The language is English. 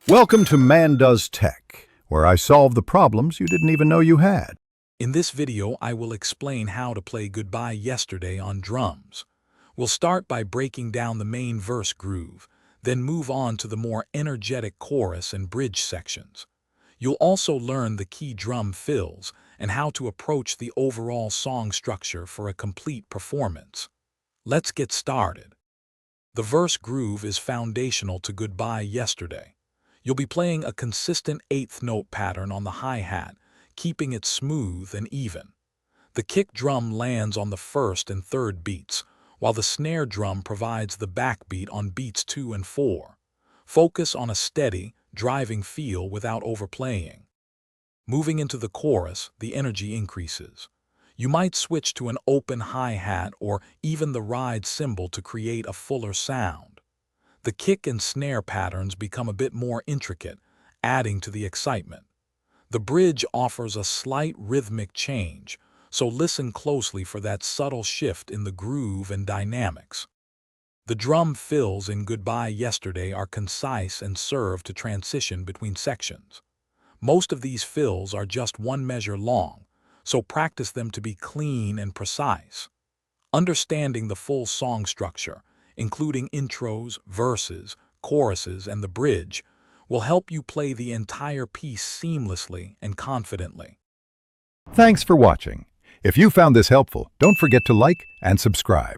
Welcome to Man Does Tech, where I solve the problems you didn't even know you had. In this video, I will explain how to play Goodbye Yesterday on drums. We'll start by breaking down the main verse groove, then move on to the more energetic chorus and bridge sections. You'll also learn the key drum fills and how to approach the overall song structure for a complete performance. Let's get started. The verse groove is foundational to Goodbye Yesterday. You'll be playing a consistent eighth note pattern on the hi-hat, keeping it smooth and even. The kick drum lands on the first and third beats, while the snare drum provides the backbeat on beats 2 and 4. Focus on a steady, driving feel without overplaying. Moving into the chorus, the energy increases. You might switch to an open hi-hat or even the ride cymbal to create a fuller sound. The kick and snare patterns become a bit more intricate, adding to the excitement. The bridge offers a slight rhythmic change, so listen closely for that subtle shift in the groove and dynamics. The drum fills in Goodbye Yesterday are concise and serve to transition between sections. Most of these fills are just one measure long, so practice them to be clean and precise. Understanding the full song structure, including intros, verses, choruses, and the bridge, will help you play the entire piece seamlessly and confidently. Thanks for watching. If you found this helpful, don't forget to like and subscribe.